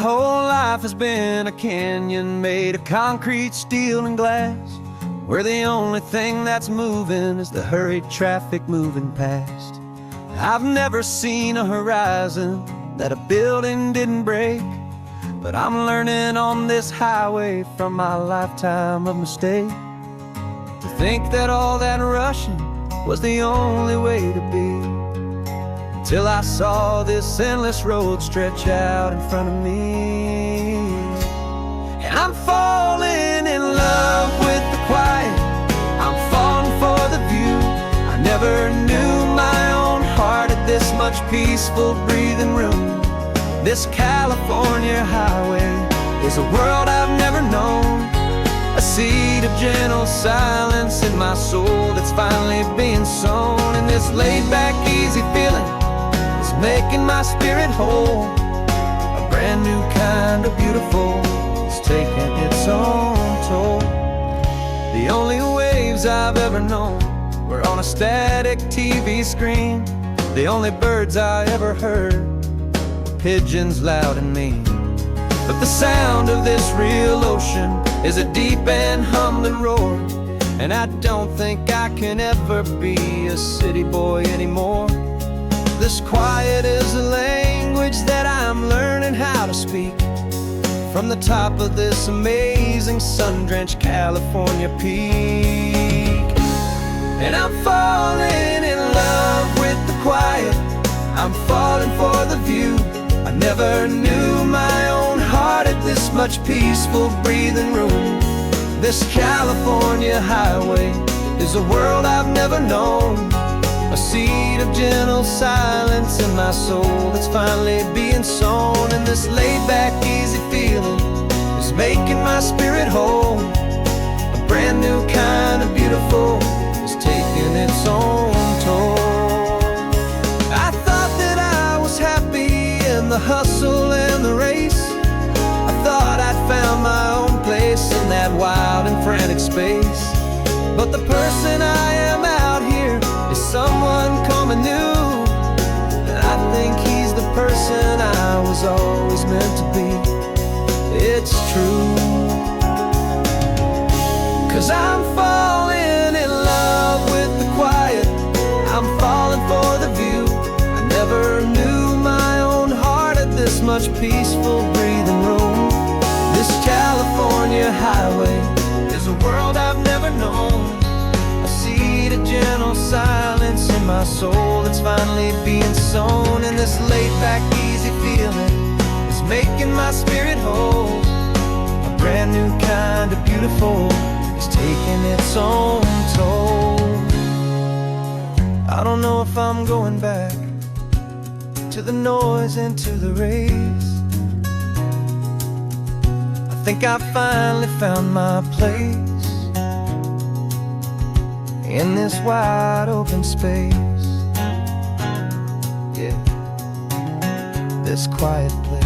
whole life has been a canyon made of concrete, steel, and glass, where the only thing that's moving is the hurried traffic moving past. I've never seen a horizon that a building didn't break, but I'm learning on this highway from my lifetime of mistake, to think that all that rushing was the only way to be, till I saw this endless road stretch out in front of me. And I'm falling in love with the quiet, I'm falling for the view. I never knew my own heart had this much peaceful breathing room. This California highway is a world I've never known, a seed of gentle silence in my soul that's finally being sown. And this laid-back, easy feeling is making my spirit whole. A brand new kind of beautiful is taking its own toll. The only waves I've ever known were on a static TV screen. The only birds I ever heard were pigeons loud and mean. But the sound of this real ocean is a deep and humbling roar, and I don't think I can ever be a city boy anymore. This quiet is a language that I'm learning how to speak, from the top of this amazing sun-drenched California peak. And I'm falling in love with the quiet, I'm falling for the view. I never knew my own heart had this much peaceful breathing room. This California highway is a world I've never known, a seed of gentle silence in my soul that's finally being sown. And this laid-back, easy feeling is making my spirit whole. A brand new kind of beautiful is taking its own toll. I thought that I was happy in the hustle and the race. I thought I'd found my own place in that wild and frantic space. But the person I am out here is someone coming new, and I think he's the person I was always meant to be. It's true, 'cause I'm falling in love with the quiet, I'm falling for the view. I never knew my own heart had this much peaceful breathing room. This California highway is a world I've never known, a seed of gentle silence in my soul that's finally being sown. And this laid-back, easy feeling is making my spirit whole. A brand new kind of beautiful is taking its own toll. I don't know if I'm going back to the noise and to the race. I think I finally found my place in this wide open space. Yeah, this quiet place.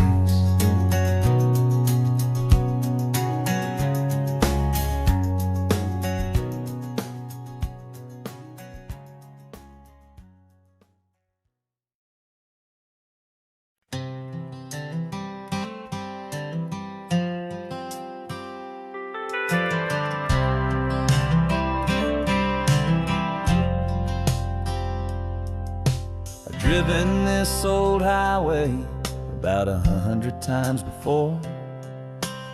Driven this old highway about 100 times before,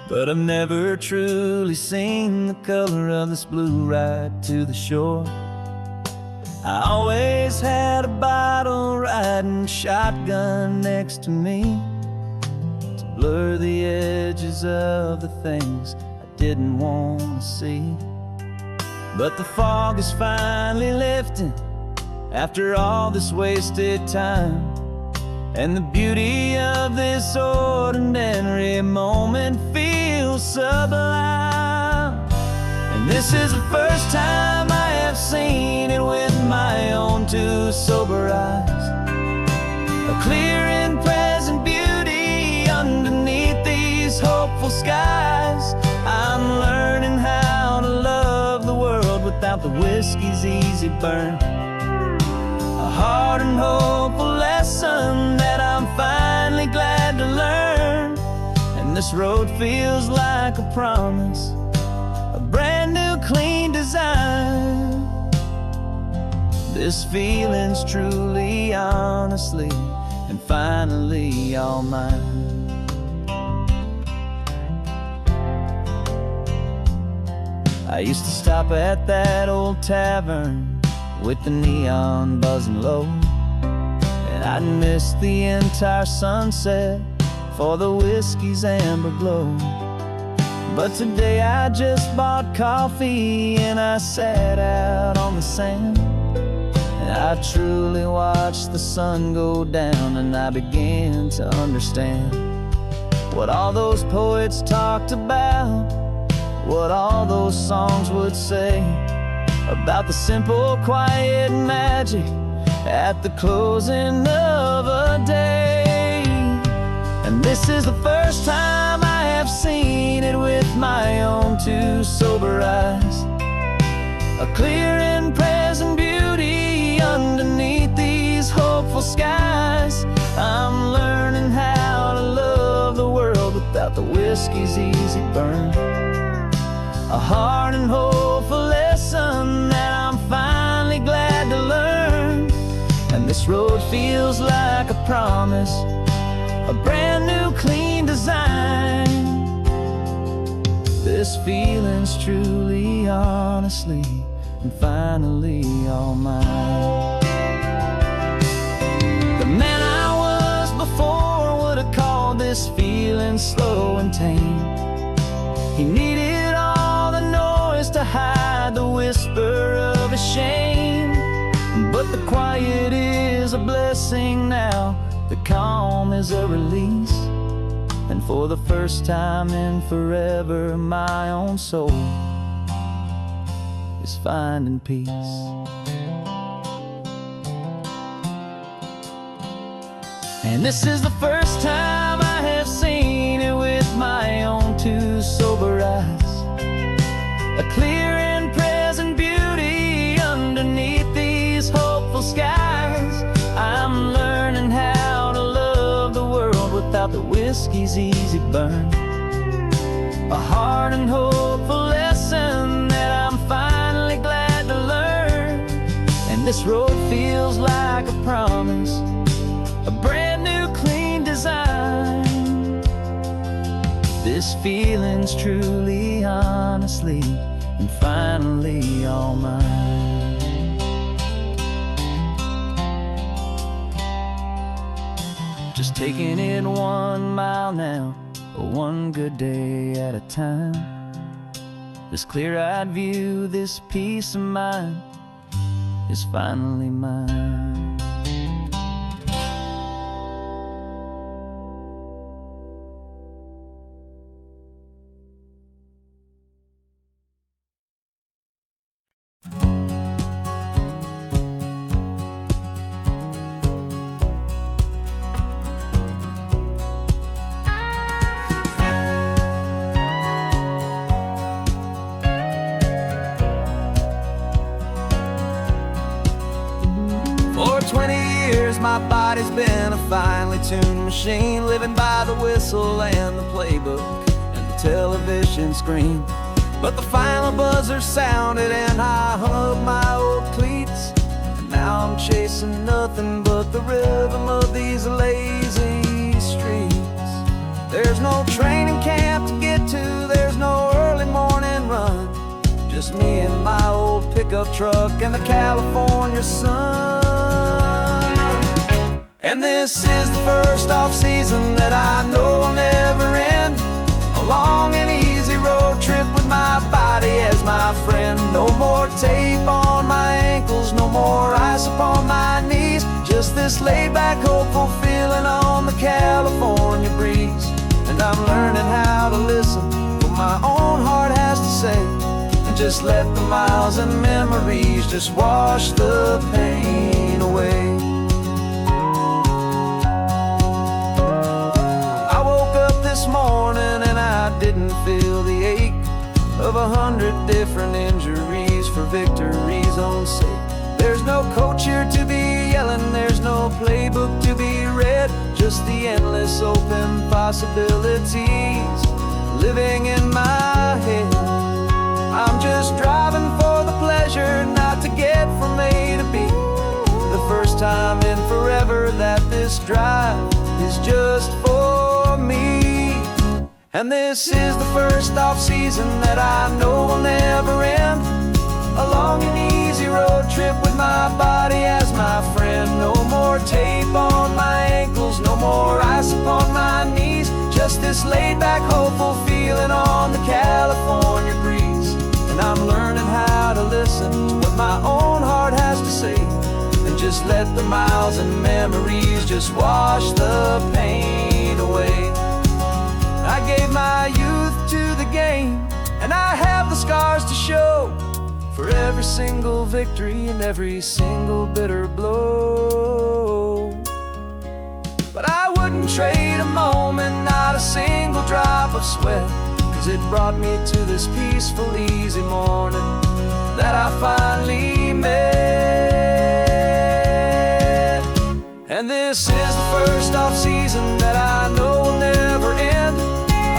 but I've never truly seen the color of this blue right to the shore. I always had a bottle riding shotgun next to me to blur the edges of the things I didn't want to see. But the fog is finally lifting after all this wasted time, and the beauty of this ordinary moment feels sublime. And this is the first time I have seen it with my own two sober eyes, a clear and present beauty underneath these hopeful skies. I'm learning how to love the world without the whiskey's easy burn, a hard and hopeful lesson that I'm finally glad to learn. this road feels like a promise, a brand new clean design. This feeling's truly, honestly, and finally all mine. I used to stop at that old tavern with the neon buzzing low, and I'd miss the entire sunset for the whiskey's amber glow. But today I just bought coffee and I sat out on the sand, and I truly watched the sun go down, and I began to understand what all those poets talked about, what all those songs would say about the simple, quiet magic at the closing of a day. And this is the first time I have seen it with my own two sober eyes, a clear and present beauty underneath these hopeful skies. I'm learning how to love the world without the whiskey's easy burn, a hard and hopeful lesson that I'm finally glad to learn. And this road feels like a promise, a brand new clean design. This feeling's truly, honestly, and finally all mine. The man I was before would have called this feeling slow and tame. He needed all the noise to hide the whisper of his shame. But the quiet is a blessing now, the calm is a release, and for the first time in forever my own soul is finding peace. And this is the first time I have seen it with my own two sober eyes, a clear and present beauty underneath these hopeful skies. I'm learning how to love the world without the whiskey's easy burn, a hard and hopeful lesson that I'm finally glad to learn. And this road feels like a promise, a brand new clean design. This feeling's truly, honestly, and finally all mine. Just taking it 1 mile now, one good day at a time. This clear-eyed view, this peace of mind is finally mine. For 20 years my body's been a finely tuned machine, living by the whistle and the playbook and the television screen. But the final buzzer sounded and I hung up my old cleats, and now I'm chasing nothing but the rhythm of these lazy streets. There's no training camp to get to, there's no early morning run, just me and my old pickup truck and the California sun. And this is the first off-season that I know will never end, a long and easy road trip with my body as my friend. No more tape on my ankles, no more ice upon my knees, just this laid-back, hopeful feeling on the California breeze. And I'm learning how to listen to what my own heart has to say, and just let the miles and memories just wash the pain away. I woke up this morning and I didn't feel the ache of 100 different injuries for victory's own sake. There's no no coach here to be yelling, there's no playbook to be read, just the endless open possibilities living in my head. I'm just driving for the pleasure, not to get from A to B. The first time in forever that this drive is just for me. And this is the first off-season that I know will never end. A long and easy road trip with my body as my friend. No more tape on my ankles, no more ice upon my knees. Just this laid-back, hopeful feeling on the California breeze. And I'm learning how to listen to what my own heart has to say, and just let the miles and memories just wash the pain away. I gave my youth to the game, and I have the scars to show for every single victory and every single bitter blow. But I wouldn't trade a moment, not a single drop of sweat, 'cause it brought me to this peaceful, easy morning that I finally met. And this is the first off-season that I know will never end.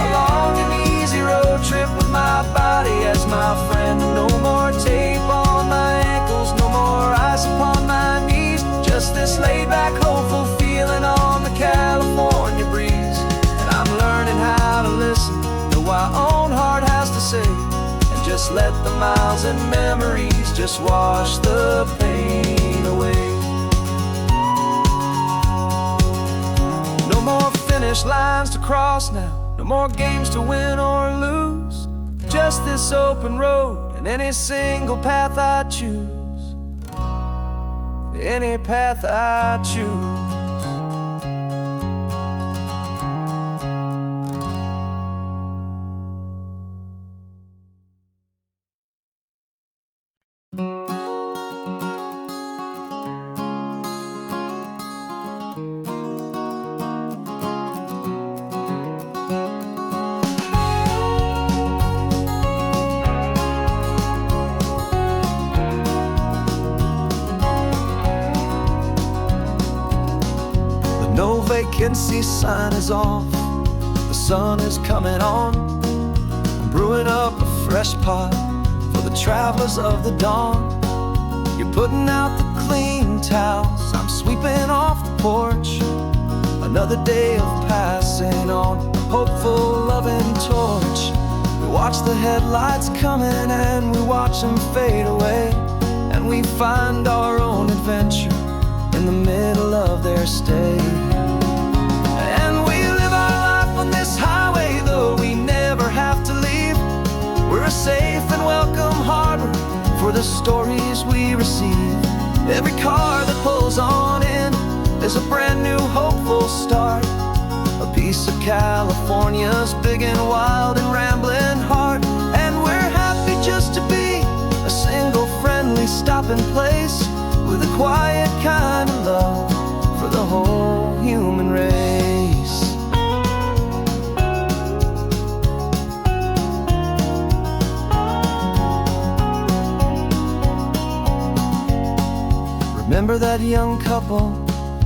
A long and easy road trip with my body as my friend. No more tape on my ankles, no more ice upon my knees. Just this laid-back, hopeful feeling on the California breeze. And I'm learning how to listen to what my own heart has to say, and just let the miles and memories just wash the pain away. No more finish lines to cross now, no more games to win or lose. Just this open road and any single path I choose. Any path I choose. No vacancy sign is off, the sun is coming on. I'm brewing up a fresh pot for the travelers of the dawn. You're putting out the clean towels, I'm sweeping off the porch. Another day of passing on, a hopeful, loving torch. We watch the headlights coming and we watch them fade away, and we find our own adventure in the middle of their stay. And we live our life on this highway, though we never have to leave. We're a safe and welcome harbor for the stories we receive. Every car that pulls on in is a brand new hopeful start. A piece of California's big and wild and rambling heart. And we're happy just to be a single friendly stopping place, with a quiet kind of love for the whole human race. Remember that young couple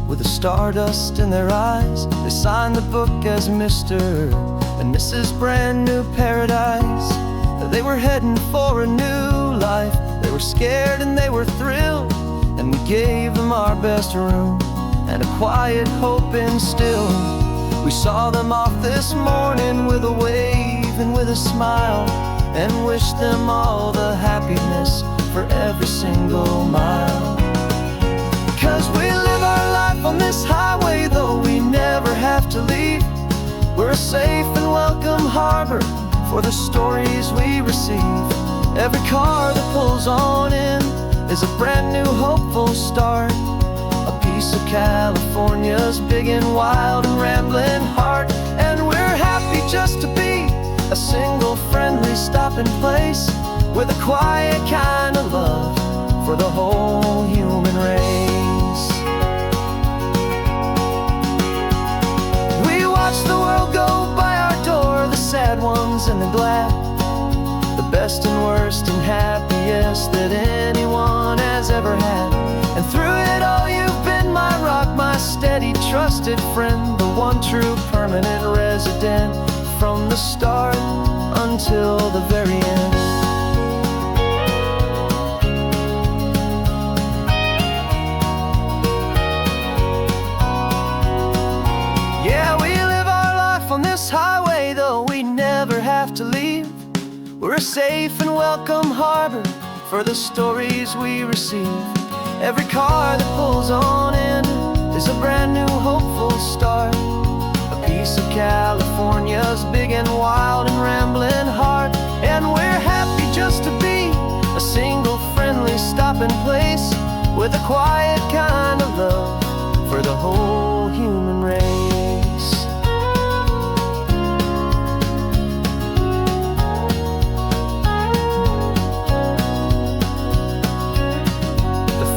with the stardust in their eyes? They signed the book as Mr. and Mrs. Brand New Paradise. They were heading for a new life. They were scared and they were thrilled, and we gave them our best room and a quiet hope instilled. We saw them off this morning with a wave and with a smile, and wished them all the happiness for every single mile. 'Cause we live our life on this highway, though we never have to leave. We're a safe and welcome harbor for the stories we receive. Every car that pulls on in is a brand new hopeful start. A piece of California's big and wild and rambling heart. And we're happy just to be a single friendly stopping place, with a quiet kind of love for the whole human race. We watch the world go by our door, the sad ones and the glad, the best and worst and happiest that anyone has ever had. And through it all you've been my rock, my steady, trusted friend, the one true permanent resident, from the start until the very end. Yeah, we live our life on this highway, though we never have to leave. We're a safe and welcome harbor for the stories we receive. Every car that pulls on in is a brand new hopeful start, a piece of California's big and wild and rambling heart. And we're happy just to be a single friendly stopping place, with a quiet kind of love for the whole human race.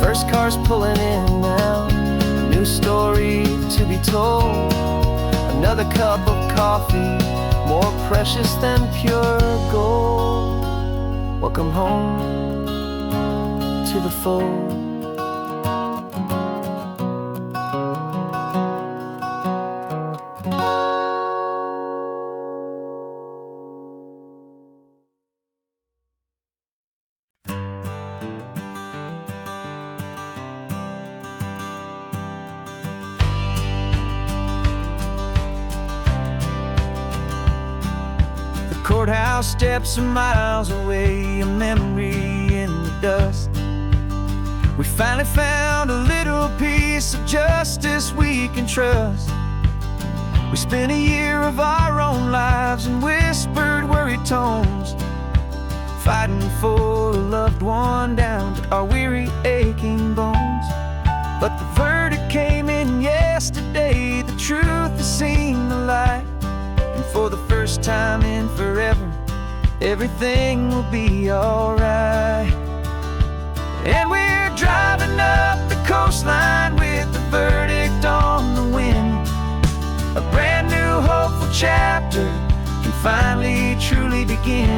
First car's pulling in now, a new story to be told. Another cup of coffee, more precious than pure gold. Welcome home to the fold. Courthouse steps are miles away, a memory in the dust. We finally found a little piece of justice we can trust. We spent a year of our own lives in whispered, worried tones, fighting for a loved one down to our weary, aching bones. But the verdict came in yesterday, the truth has seen the light. And for the first time in forever, everything will be alright. And we're driving up the coastline with the verdict on the wind. A brand new hopeful chapter can finally truly begin.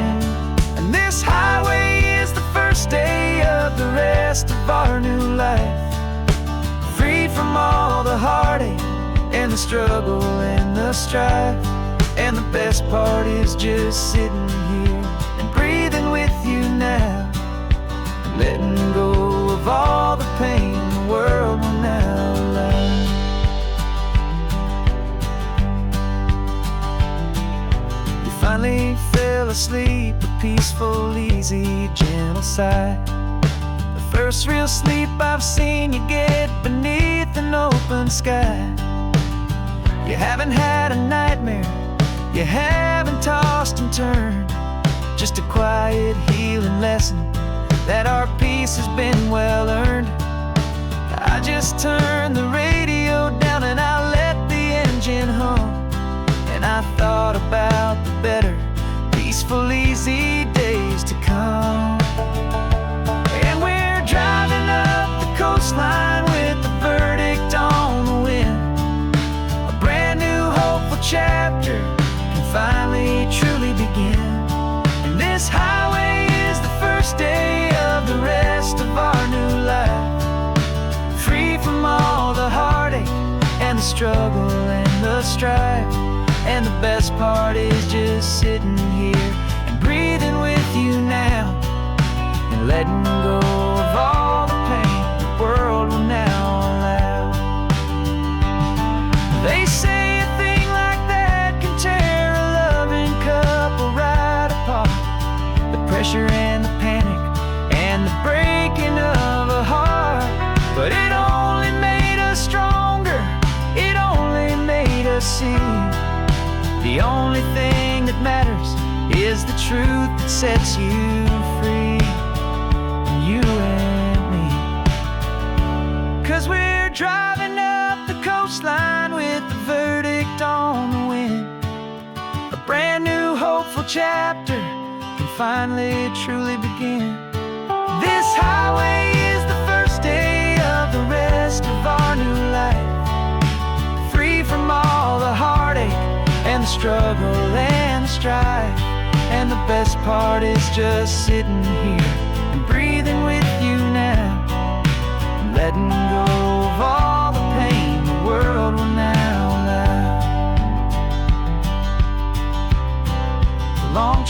And this highway is the first day of the rest of our new life, freed from all the heartache and the struggle and the strife. And the best part is just sitting here and breathing with you now, and letting go of all the pain the world will now allow. You finally fell asleep, a peaceful, easy, gentle sigh. The first real sleep I've seen you get beneath an open sky. You haven't had a nightmare, you haven't tossed and turned, just a quiet healing lesson that our peace has been well earned. I just turned the radio down and I let the engine hum, and I thought about the better, peaceful, easy days to come. And we're driving up the coastline with the verdict on the wind. A brand new hopeful chapter finally truly begin. And this highway is the first day of the rest of our new life, free from all the heartache and the struggle and the strife. And the best part is just sitting here and breathing with you now, and letting go of all the pain the world will now allow. They say a thing like that can tear a loving couple right apart. The pressure and the panic and the breaking of a heart. But it only made us stronger, it only made us see the only thing that matters is the truth that sets you free, you and me. 'Cause we're driving up the coastline with the verdict on the wind. A brand new hopeful chapter can finally truly begin. This highway is the first day of the rest of our new life, free from all the heartache and the struggle and the strife. And the best part is just sitting here and breathing with you now, and letting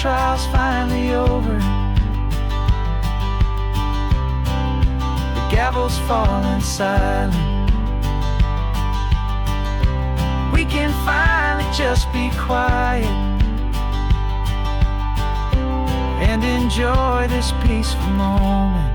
trial's finally over, the gavel's falling silent, we can finally just be quiet and enjoy this peaceful moment.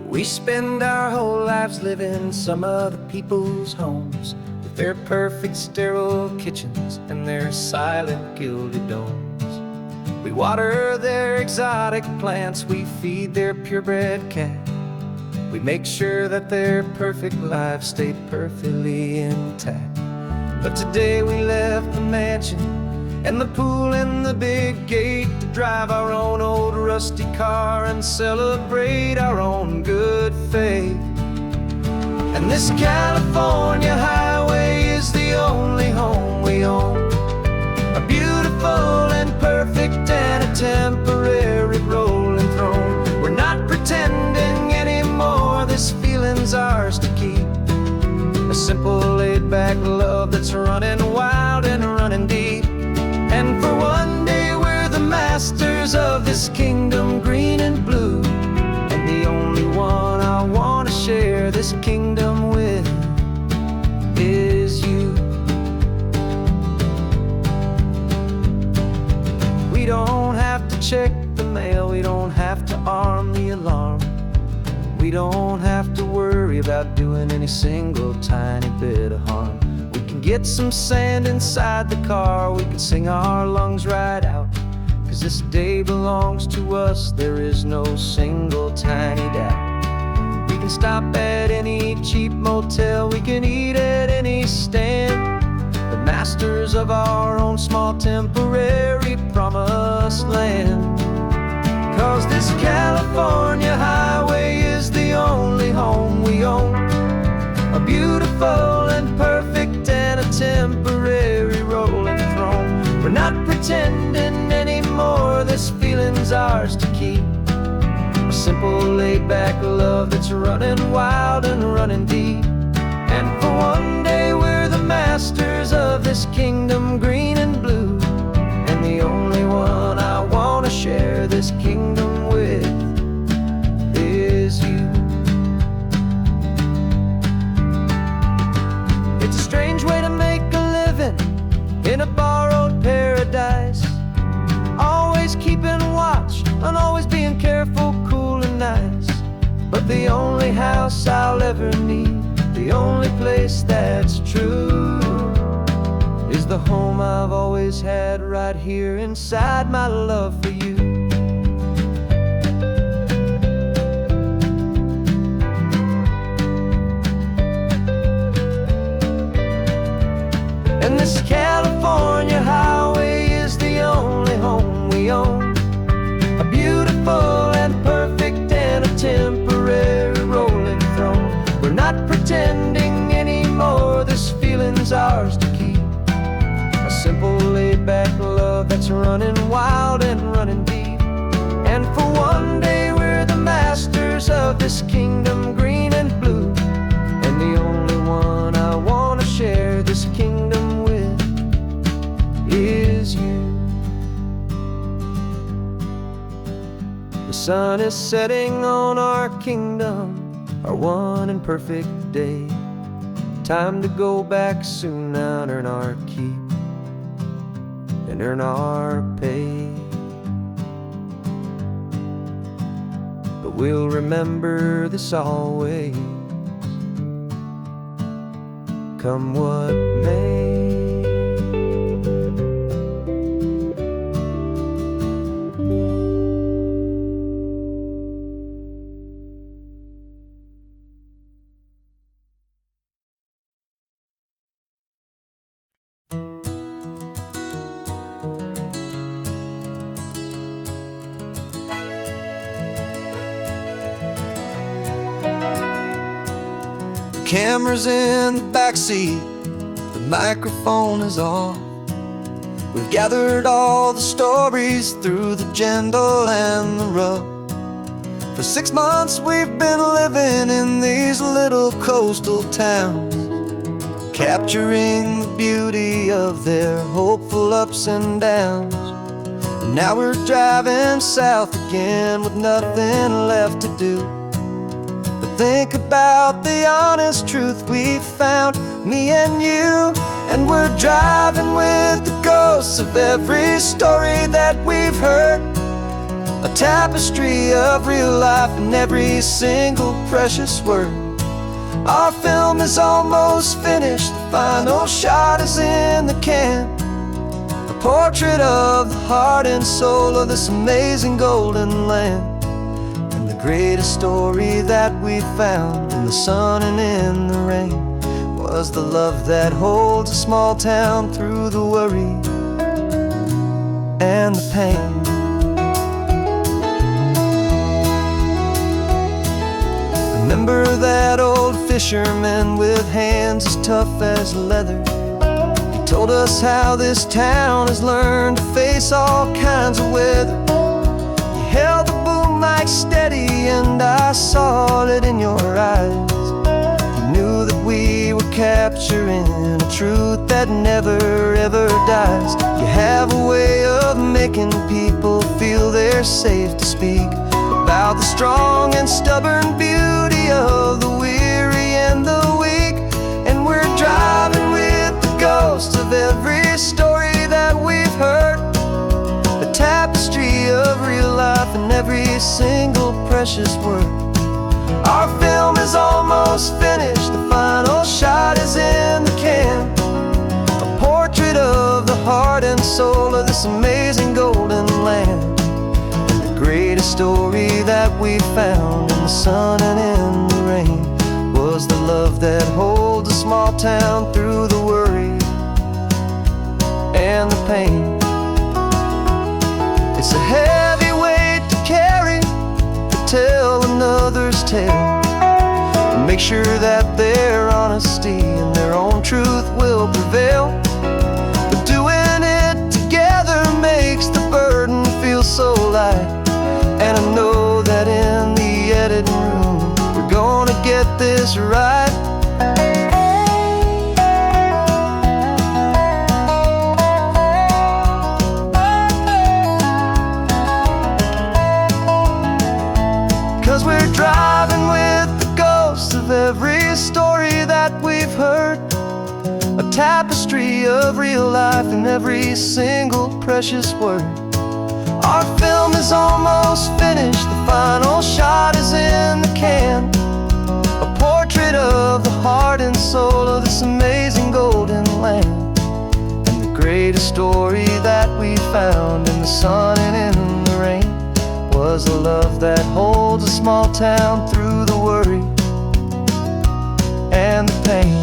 We spend our whole lives living in some other people's homes, with their perfect sterile kitchens and their silent gilded domes. We water their exotic plants, we feed their purebred cat, we make sure that their perfect lives stay perfectly intact. But today we left the mansion and the pool and the big gate to drive our own old rusty car and celebrate our own good faith. And this California highway is the only home we own, a beautiful and perfect and a temporary rolling throne. We're not pretending anymore, this feeling's ours to keep, a simple laid-back love that's running wild and running deep. And for one day we're the masters of this kingdom green and blue, and the only one I want to share this kingdom with is you. We don't have to check the mail, we don't have to arm the alarm, we don't have to worry about doing any single tiny bit of harm. We can get some sand inside the car, we can sing our lungs right out, 'cause this day belongs to us, there is no single tiny doubt. We can stop at any cheap motel, we can eat at any stand, the masters of our own small temporary promised land. 'Cause this California highway is the only home we own, a beautiful and perfect and a temporary rolling throne. We're not pretending anymore, this feeling's ours to keep, a simple laid-back love that's running wild and running deep. And for one day we're the masters of this kingdom green and blue, and the only one I want to share this kingdom with is you. It's a strange way to make a living in a borrowed paradise, always keeping watch and always being careful, cool and nice. But the only house I'll ever need, the only place that's true, is the home I've always had right here inside my love for you. And this California highway is the only home we own, a beautiful and perfect and a temporary rolling throne. We're not pretending anymore, this feeling's ours to keep, a simple laid-back love that's running wild and running deep. And for one day we're the masters of this kingdom green and blue, and the only one I want to share this kingdom with is you. The sun is setting on our kingdom, our one and perfect day. Time to go back soon now and earn our keep and earn our pay. But we'll remember this always, come what may. Camera's in the backseat, the microphone is on. We've gathered all the stories through the gentle and the rough. For 6 months we've been living in these little coastal towns, capturing the beauty of their hopeful ups and downs. And now we're driving south again with nothing left to do but think about the honest truth we found, me and you. And we're driving with the ghosts of every story that we've heard, a tapestry of real life in every single precious word. Our film is almost finished, the final shot is in the can, a portrait of the heart and soul of this amazing golden land. And the greatest story that we found in the sun and in the rain was the love that holds a small town through the worry and the pain. Remember that old fisherman with hands as tough as leather? He told us how this town has learned to face all kinds of weather. You held the boom mic steady and I saw it in your eyes. You knew that we were capturing a truth that never ever dies. You have a way of making people feel they're safe to speak about the strong and stubborn beauty of the weary and the weak. And we're driving with the ghosts of every story that we've heard, the tapestry of real life in every single precious word. Our film is almost finished, the final shot is in the can, a portrait of the heart and soul of this amazing golden land. Greatest story that we found in the sun and in the rain was the love that holds a small town through the worry and the pain. It's a heavy weight to carry, to tell another's tale, and make sure that their honesty and their own truth will prevail. But doing it together makes the burden feel so light. And I know that in the editing room we're gonna get this right. 'Cause we're driving with the ghosts of every story that we've heard, a tapestry of real life in every single precious word. Our film is almost finished, the final shot is in the can, a portrait of the heart and soul of this amazing golden land. And the greatest story that we found in the sun and in the rain was the love that holds a small town through the worry and the pain.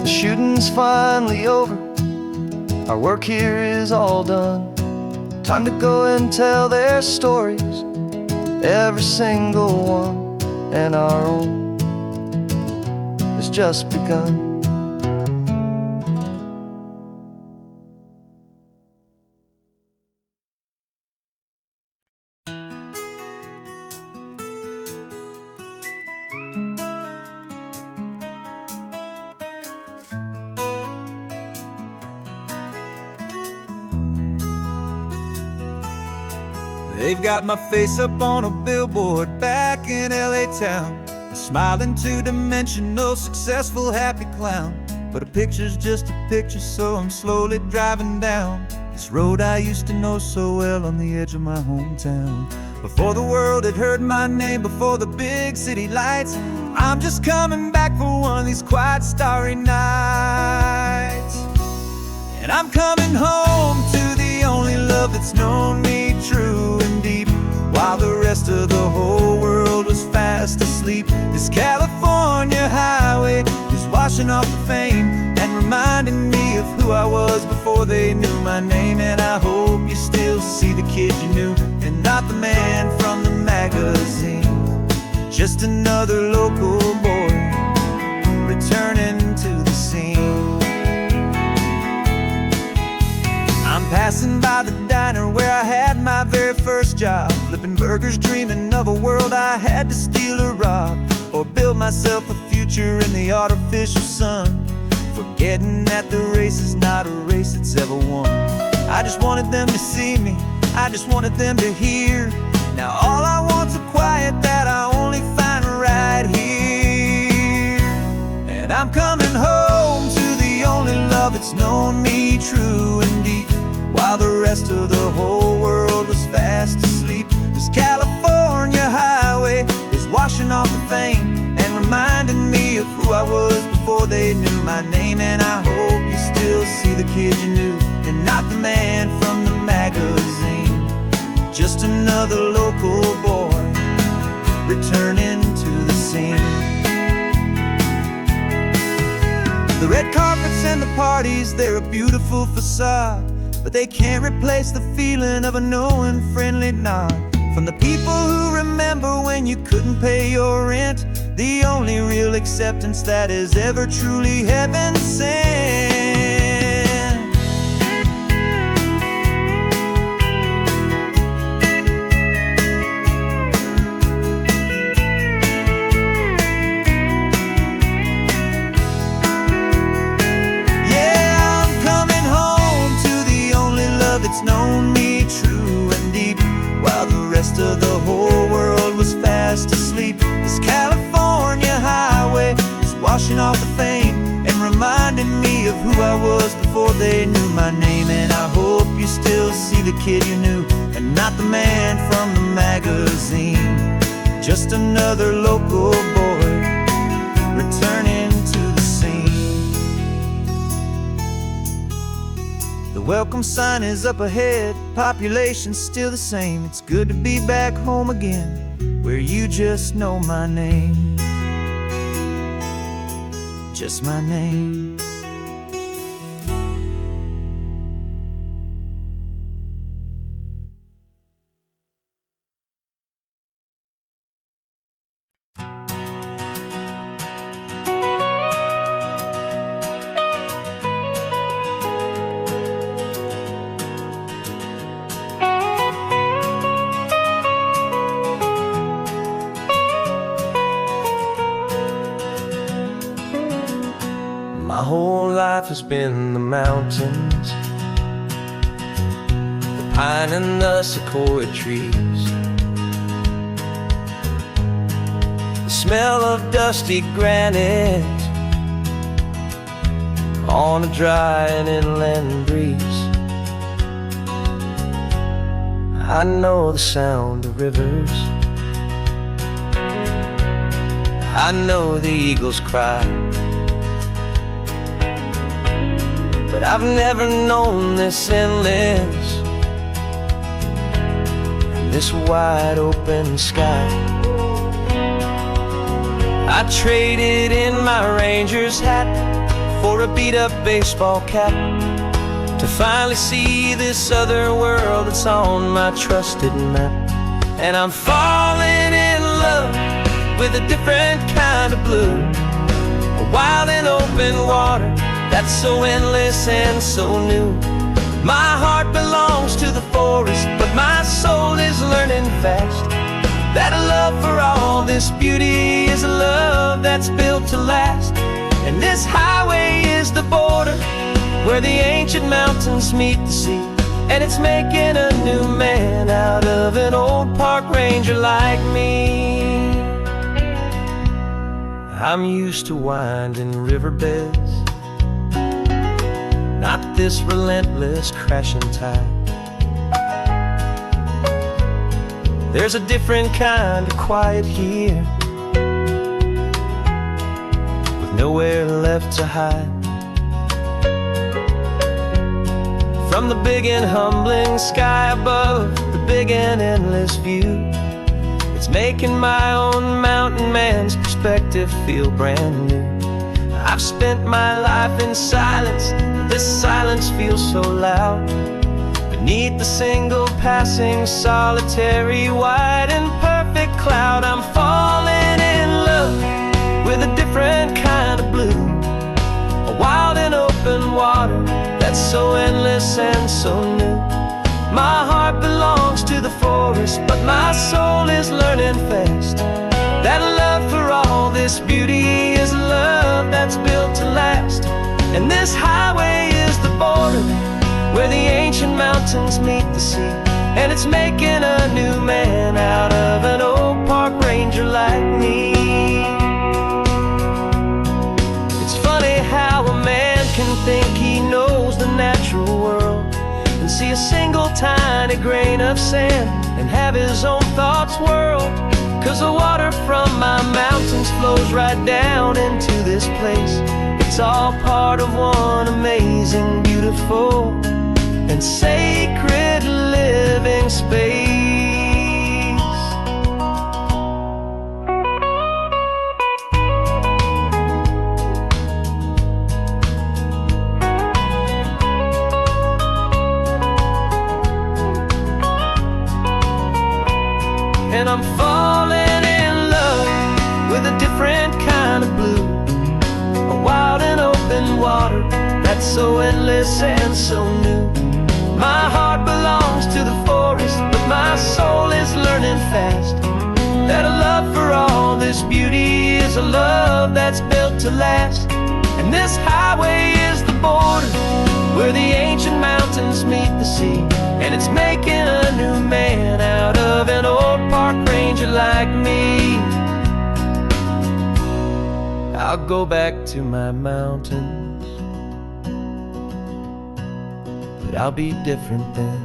Shooting's finally over, our work here is all done. Time to go and tell their stories, every single one, and our own has just begun. They've got my face up on a billboard back in LA town, smiling two-dimensional, successful, happy clown. But a picture's just a picture, so I'm slowly driving down this road I used to know so well on the edge of my hometown. Before the world had heard my name, before the big city lights, I'm just coming back for one of these quiet, starry nights. And I'm coming home to the only love that's known me true and deep, while the rest of the whole world was fast asleep. This California highway is washing off the fame and reminding me of who I was before they knew my name. And I hope you still see the kid you knew in not the man from the magazine. Just another local boy returning to the scene. I'm passing by the diner where I had my very first job, flipping burgers, dreaming of a world I had to steal or rob, or build myself a future in the artificial sun, forgetting that the race is not a race that's ever won. I just wanted them to see me, I just wanted them to hear. Now all I want's a quiet that I only find right here. And I'm coming home to the only love that's known me true and deep, while the rest of the whole world was fast asleep. This California highway is washing off the fame and reminding me of who I was before they knew my name. And I hope you still see the kid you knew, and not the man from the magazine. Just another local boy returning to the scene. The red carpets and the parties, they're a beautiful facade, but they can't replace the feeling of a knowing, friendly nod from the people who remember when you couldn't pay your rent. The only real acceptance that is ever truly heaven sent. It's known me true and deep, while the rest of the whole world was fast asleep. This California highway is washing off the fame and reminding me of who I was before they knew my name. And I hope you still see the kid you knew, and not the man from the magazine. Just another local boy returning to the scene. The welcome sign is up ahead, population's still the same. It's good to be back home again, where you just know my name. Just my name. My whole life has been the mountains, the pine and the sequoia trees, the smell of dusty granite on a dry and inland breeze. I know the sound of rivers, I know the eagles cry, but I've never known this endless and this wide open sky. I traded in my Ranger's hat for a beat-up baseball cap to finally see this other world that's on my trusted map. And I'm falling in love with a different kind of blue, a wild and open water that's so endless and so new. My heart belongs to the forest, but my soul is learning fast that a love for all this beauty is a love that's built to last. And this highway is the border where the ancient mountains meet the sea, and it's making a new man out of an old park ranger like me. I'm used to winding riverbeds, not this relentless crashing tide. There's a different kind of quiet here, with nowhere left to hide. From the big and humbling sky above, the big and endless view, it's making my own mountain man's perspective feel brand new. I've spent my life in silence, this silence feels so loud, but Beneath the single passing solitary white and perfect cloud, I'm falling in love with a different kind of blue, a wild and open water that's so endless and so new. My heart belongs to the forest, but my soul is learning fast that love for all this beauty is love that's built to last. And this highway is the border where the ancient mountains meet the sea, and it's making a new man out of an old park ranger like me. It's funny how a man can think he knows the natural world and see a single tiny grain of sand and have his own thoughts whirl. 'Cause the water from my mountains flows right down into this place. It's all part of one amazing, beautiful, and sacred living space. And I'm falling in love with a different kind of blue, a wild and open water that's so endless and so new. My heart belongs to the forest, but my soul is learning fast that a love for all this beauty is a love that's built to last. And this highway is the border where the ancient mountains meet the sea, and it's making a new man out of an old park ranger like me. I'll go back to my mountains, but I'll be different then,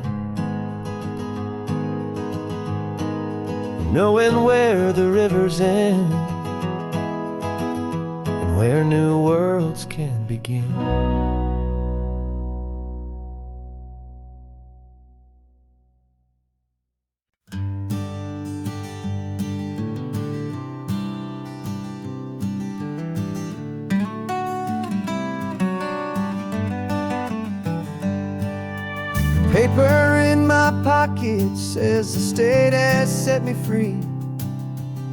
knowing where the rivers end and where new worlds can begin. Paper in my pocket says the state has set me free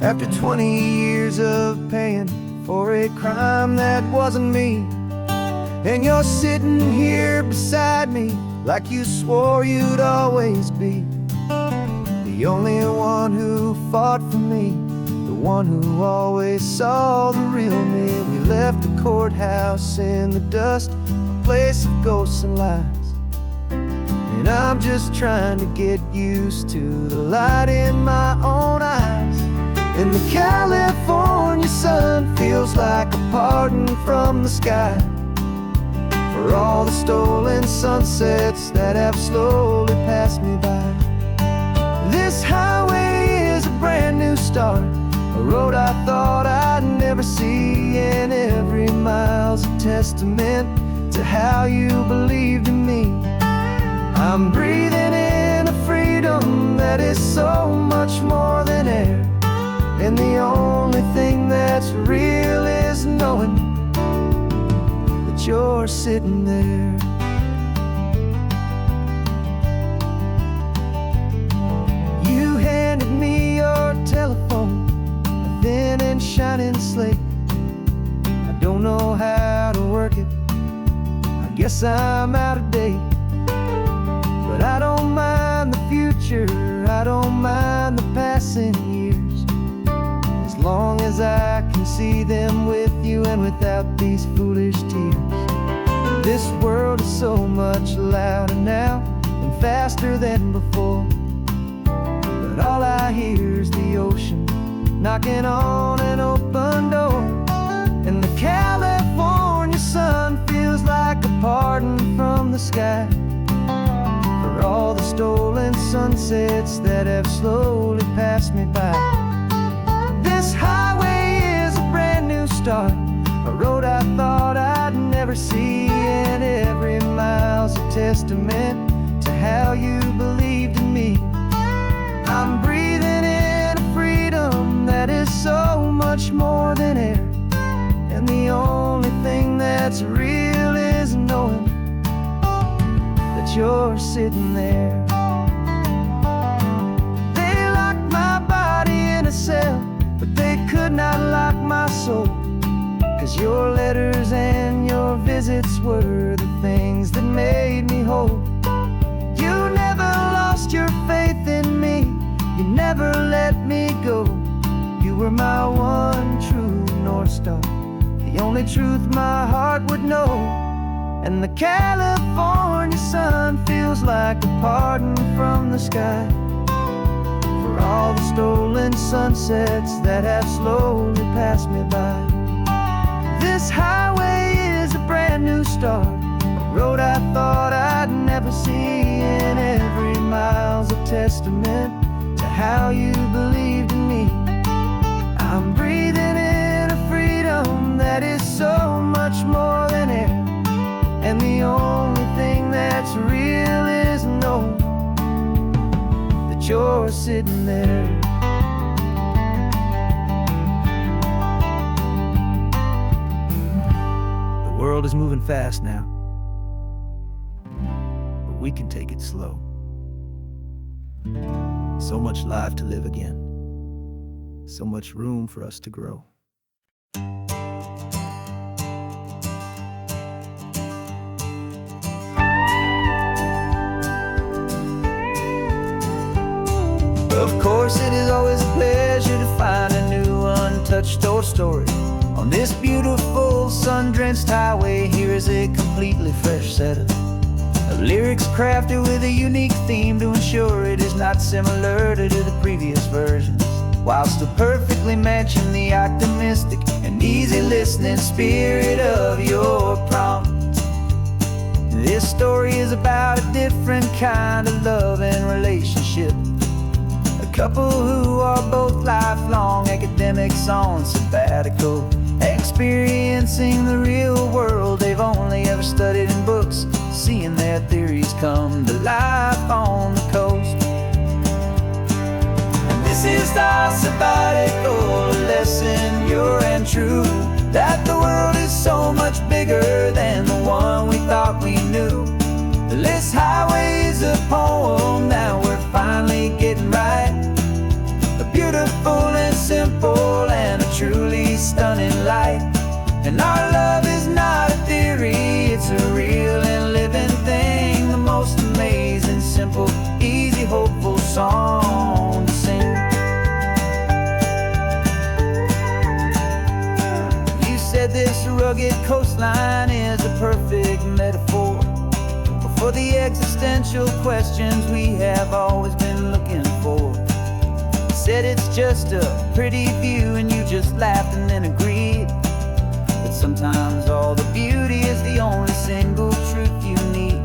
after 20 years of paying for a crime that wasn't me. And you're sitting here beside me like you swore you'd always be the only one who fought for me, the one who always saw the real me. We left the courthouse in the dust, a place of ghosts and lies. And I'm just trying to get used to the light in my own eyes. And the California sun feels like a pardon from the sky for all the stolen sunsets that have slowly passed me by. This highway is a brand new start, a road I thought I'd never see, and every mile's a testament to how you believed in me. I'm breathing in a freedom that is so much more than air, and the only thing that's real is knowing that you're sitting there. You handed me your telephone, a thin and shining slate. I don't know how to work it, I guess I'm out of date. But I don't mind the future, I don't mind the passing years, as long as I can see them with you and without these foolish tears. This world is so much louder now and faster than before, but all I hear is the ocean knocking on an open door. And the California sun feels like a pardon from the sky for all the stolen sunsets that have slowly passed me by. This highway is a brand new start, a road I thought I'd never see, and every mile's a testament to how you believed in me. I'm breathing in a freedom that is so much more than air, and the only thing that's real is knowing that that you're sitting there. They locked my body in a cell, but they could not lock my soul. 'Cause your letters and your visits were the things that made me whole. You never lost your faith in me, you never let me go. You were my one true North Star, the only truth my heart would know. And the California sun feels like a pardon from the sky for all the stolen sunsets that have slowly passed me by. This highway is a brand new start, a road I thought I'd never see, and every mile's a testament to how you believed in me. I'm breathing in a freedom that is so much more than air, and the only thing that's real is knowing that you're sitting there. The world is moving fast now, but we can take it slow. So much life to live again, so much room for us to grow. Of course, it is always a pleasure to find a new untouched old story. On this beautiful sun-drenched highway, here is a completely fresh set of lyrics crafted with a unique theme to ensure it is not similar to the previous versions, while still perfectly matching the optimistic and easy listening spirit of your prompt. This story is about a different kind of love and relationship. A couple who are both lifelong academics on sabbatical, experiencing the real world they've only ever studied in books, seeing their theories come to life on the coast. And this is our sabbatical lesson, pure and true, that the world is so much bigger than the one we thought we knew. This highway is a poem that we're finally getting right, a beautiful and simple and a truly stunning light. And our love is not a theory, it's a real and living thing, the most amazing, simple, easy, hopeful song to sing. You said this rugged coastline is a perfect metaphor for the existential questions we have always been looking for. Said it's just a pretty view and you just laughed and then agreed. But sometimes all the beauty is the only single truth you need.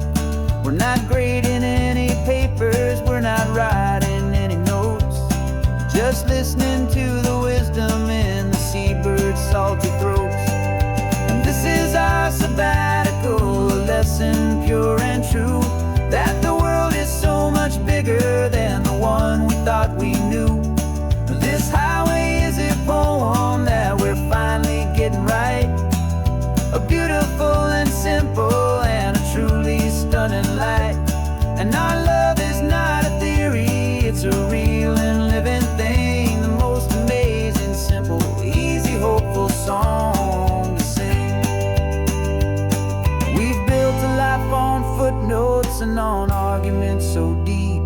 We're not grading any papers, we're not writing any notes, just listening to the wisdom in the seabird's salty throats. And this is our sabbatical lesson, pure and true, that the world is so much bigger than the one we thought we knew. This highway is a poem that we're finally getting right, a beautiful and simple and a truly stunning light. And our love is not a theory, it's a real and living thing, the most amazing, simple, easy, hopeful song to sing. We've built a life on footnotes and on arguments so deep,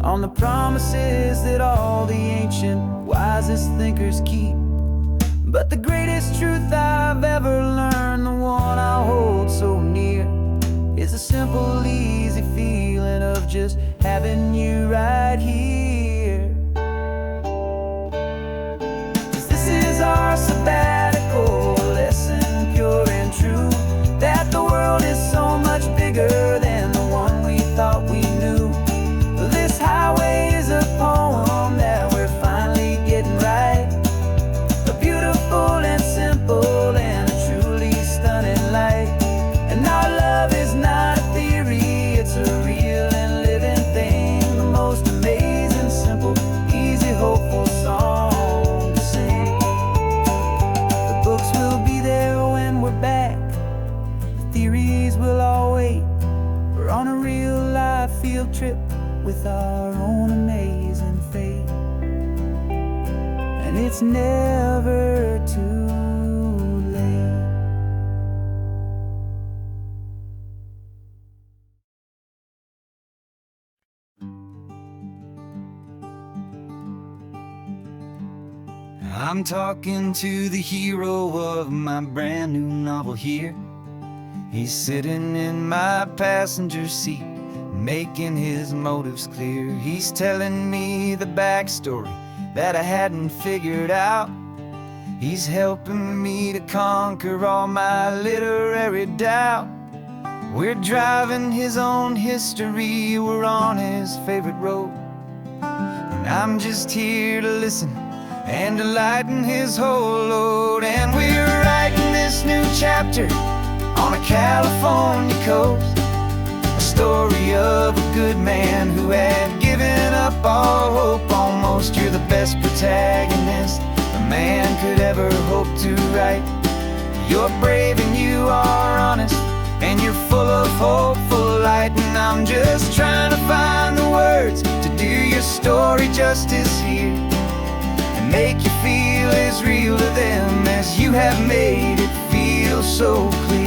on the promises that all the ancient, wisest thinkers keep. But the greatest truth I've ever learned, the one I hold so near, is a simple, easy feeling of just having you right here. 'Cause this is our sabbatical lesson, pure and true, that the world is so much bigger than the one we thought we knew. This highway is a poem that we're finally getting right, a beautiful and simple and a truly stunning light. And our love is not a theory, it's a real and living thing, the most amazing, field trip with our own amazing fate. And it's never too late. I'm talking to the hero of my brand new novel here. He's sitting in my passenger seat, making his motives clear. He's telling me the backstory that I hadn't figured out. He's helping me to conquer all my literary doubt. We're driving his own history, we're on his favorite road. And I'm just here to listen and to lighten his whole load. And we're writing this new chapter on a California coast, a story of a good man who had given up all hope almost. You're the best protagonist a man could ever hope to write. You're brave and you are honest, and you're full of hopeful light. And I'm just trying to find the words to do your story justice here, and make you feel as real to them as you have made it feel so clear.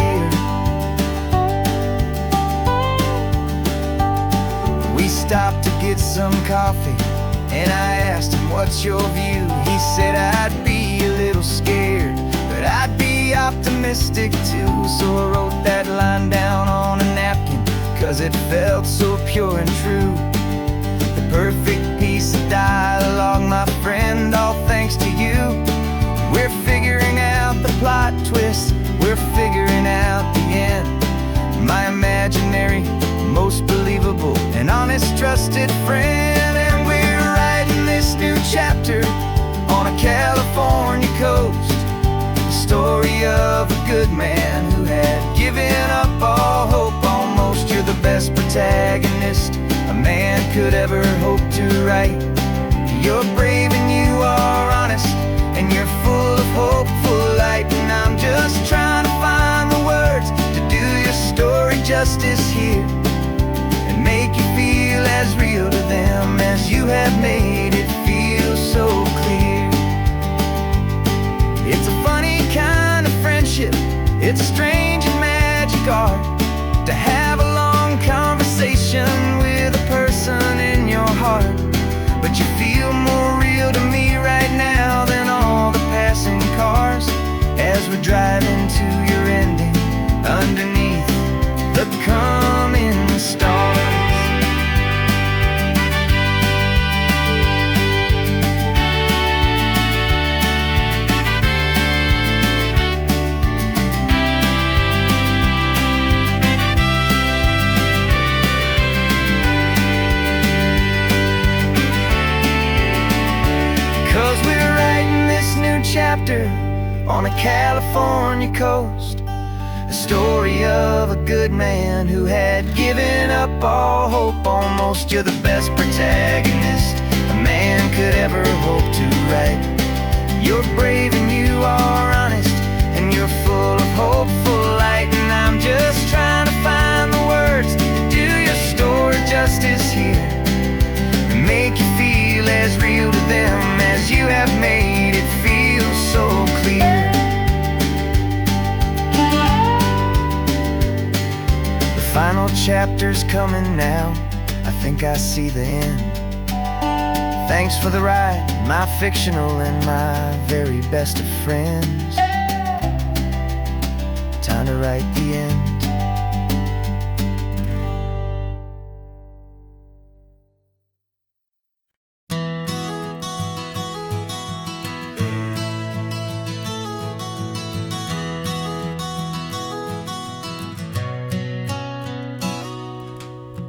We stopped to get some coffee, and I asked him, what's your view? He said, I'd be a little scared, but I'd be optimistic too. So I wrote that line down on a napkin, 'cause it felt so pure and true. The perfect piece of dialogue, my friend, all thanks to you. We're figuring out the plot twist, we're figuring out the end. My imaginary, most believable and honest trusted friend. And we're writing this new chapter on a California coast, the story of a good man who had given up all hope almost. You're the best protagonist a man could ever hope to write. You're brave and you are honest, and you're full of hopeful light. And I'm just trying to find the words to do your story justice here, and make you feel as real to them as you have made it feel so clear. It's a funny kind of friendship, it's a strange and magic art to have a long conversation with a person in your heart. But you feel more real to me right now than all the passing cars, as we're driving to your ending underneath the coming stars. Chapter on a California coast, a story of a good man who had given up all hope almost. You're the best protagonist a man could ever hope to write. You're brave and you are honest, and you're full of hopeful light. And I'm just trying to find the words to do your story justice here, and make you feel as real to them as you have made it feel so clear. The final chapter's coming now, I think I see the end. Thanks for the ride, my fictional and my very best of friends. Time to write the end.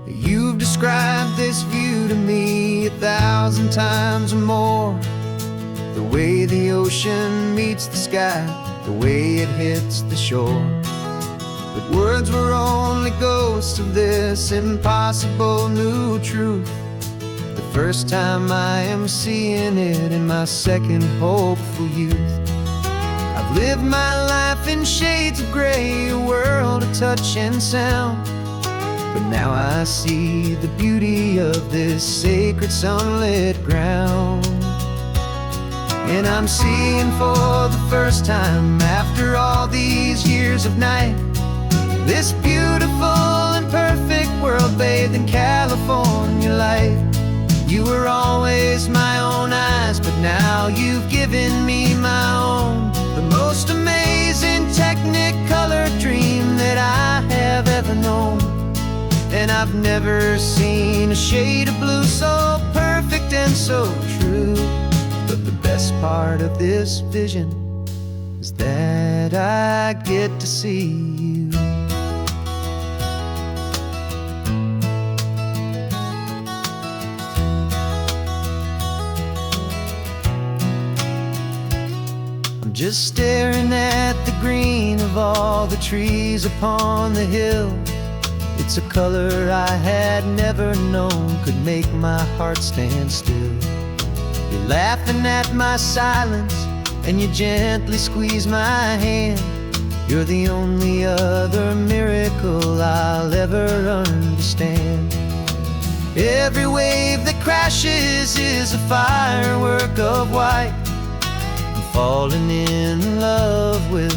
You've described this view to me 1,000 times or more. The way the ocean meets the sky, the way it hits the shore. But words were only ghosts of this impossible new truth. The first time I am seeing it in my second hopeful youth. I've lived my life in shades of gray, a world of touch and sound. But Now I see the beauty of this sacred sunlit ground. And I'm seeing for the first time, after all these years of night, this beautiful and perfect world bathed in California light. You were always my own eyes, but now you've given me my own. The most amazing Technicolor dream that I have ever known. And I've never seen a shade of blue so perfect and so true. But the best part of this vision is that I get to see you. I'm just staring at the green of all the trees upon the hill. It's a color I had never known could make my heart stand still. You're laughing at my silence, and you gently squeeze my hand. You're the only other miracle I'll ever understand. Every wave that crashes is a firework of white. I'm falling in love with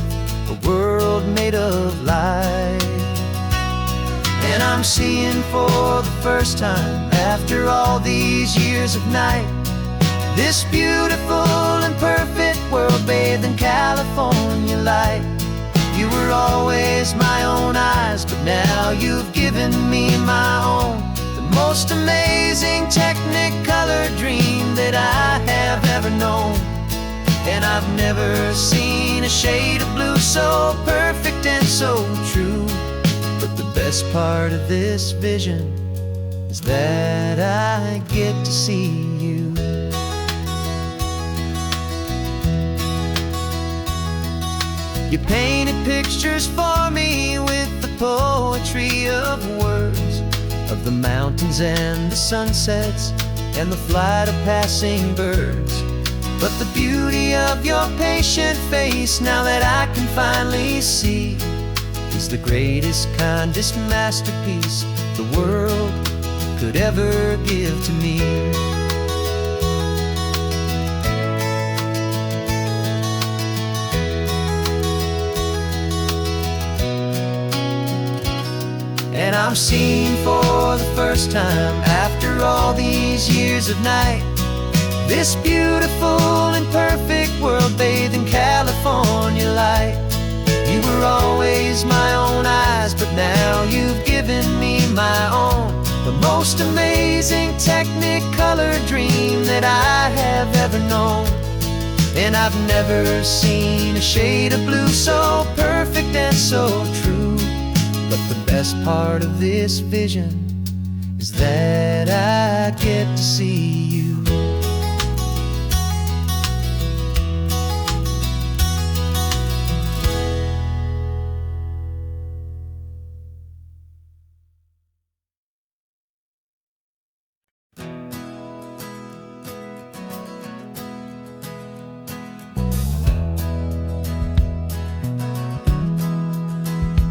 a world made of light. And I'm seeing for the first time, after all these years of night, this beautiful and perfect world bathed in California light. You were always my own eyes, but now you've given me my own. The most amazing Technicolor dream that I have ever known. And I've never seen a shade of blue so perfect and so true. But the best part of this vision is that I get to see you. You painted pictures for me with the poetry of words, of the mountains and the sunsets and the flight of passing birds. But the beauty of your patient face, now that I can finally see, is the greatest, kindest masterpiece the world could ever give to me. And I'm seeing for the first time, after all these years of night, this beautiful and perfect world bathed in California light. You were always my own eyes, but now you've given me my own. The most amazing Technicolor dream that I have ever known. And I've never seen a shade of blue so perfect and so true. But the best part of this vision is that I get to see you.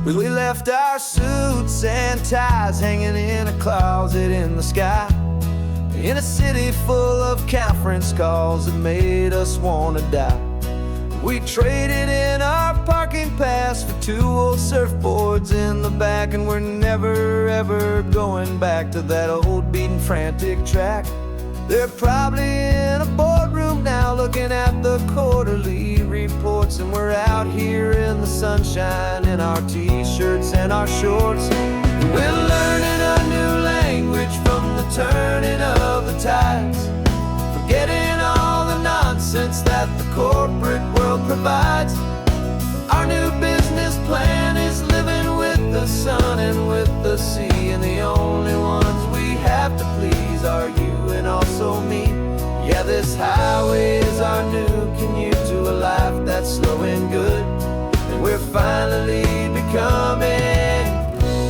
We left our suits and ties hanging in a closet in the sky, in a city full of conference calls that made us wanna die. We traded in our parking pass for 2 old surfboards in the back, and we're never ever going back to that old beaten frantic track. They're probably in a boardroom now looking at the quarterly reports, and we're out here in the sunshine in our t-shirts and our shorts. We're learning a new language from the turning of the tides, forgetting all the nonsense that the corporate world provides. Our new business plan is living with the sun and with the sea, and the only ones we have to please are you and also me. Yeah, this highway is our new commute to a life that's slow and good, and we're finally becoming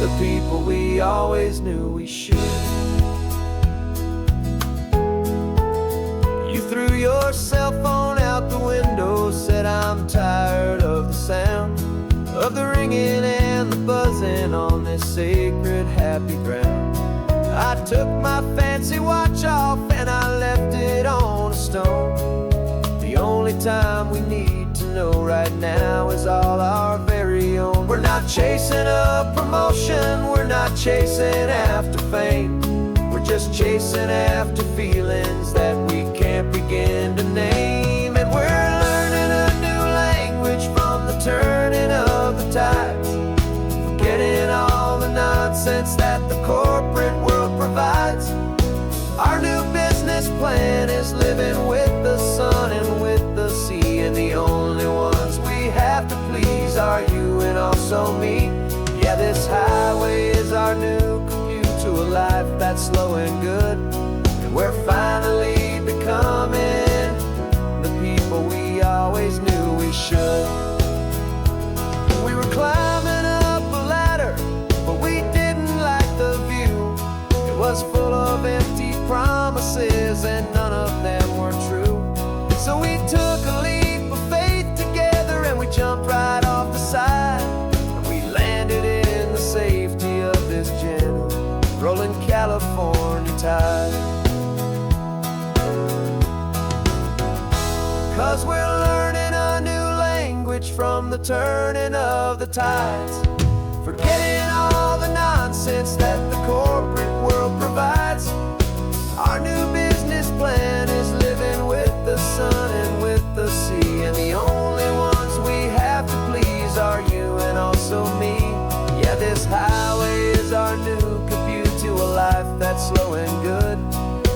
the people we always knew we should. You threw your cell phone out the window, said I'm tired of the sound of the ringing and the buzzing on this sacred house. happy ground. I took my fancy watch off and I left it on a stone. The only time we need to know right now is all our very own. We're not chasing a promotion, we're not chasing after fame. We're just chasing after feelings that we can't begin to name. And we're learning a new language from the turning of the tides, forgetting all the nonsense that the corporate world provides. Our new business plan is living with the sun and with the sea, and the only ones we have to please are you and also me. Yeah, this highway is our new commute to a life that's slow and good, and we're finally becoming the people we always knew we should. We were climbing up a ladder, but we didn't like the view. It was full of empty promises and none of them were true. So we took a leap of faith together and we jumped right off the side, and we landed in the safety of this gentle rolling California tide. 'Cause we're learning a new language from the turning of the tides, forgetting all the nonsense that the corporate world provides. Our new business plan is living with the sun and with the sea, and the only ones we have to please are you and also me. Yeah, this highway is our new commute to a life that's slow and good,